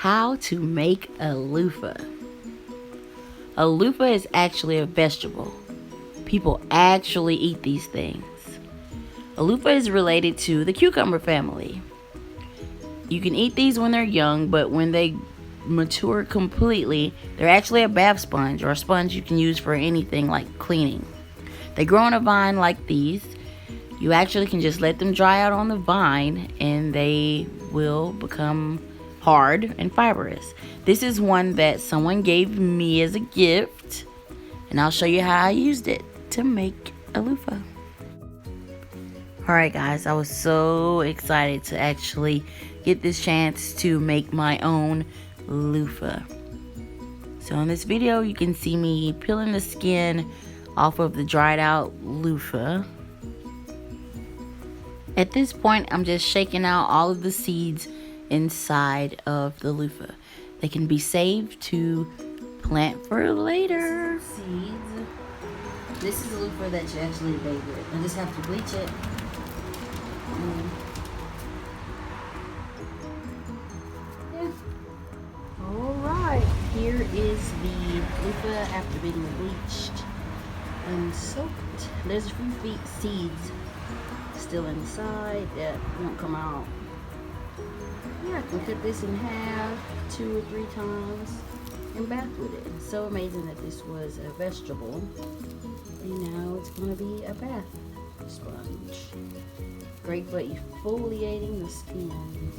How to make a loofah. A loofah is actually a vegetable. People actually eat these things. A loofah is related to the cucumber family. You can eat these when they're young, but when they mature completely, they're actually a bath sponge, or a sponge you can use for anything like cleaning. They grow on a vine like these. You actually can just let them dry out on the vine and they will become hard and fibrous. This is one that someone gave me as a gift, and I'll show you how I used it to make a loofah. Alright guys, I was so excited to actually get this chance to make my own loofah. So in this video you can see me peeling the skin off of the dried out loofah. At this point I'm just shaking out all of the seeds inside of the loofah. They can be saved to plant for later. Seeds. This is a loofah that you actually bake with. I just have to bleach it. Yeah. Alright, here is the loofah after being bleached and soaked. There's a few seeds still inside that won't come out. Yeah, I can cut this in half 2 or 3 times and bath with it. It's so amazing that this was a vegetable and now it's going to be a bath sponge. Great for exfoliating the skin.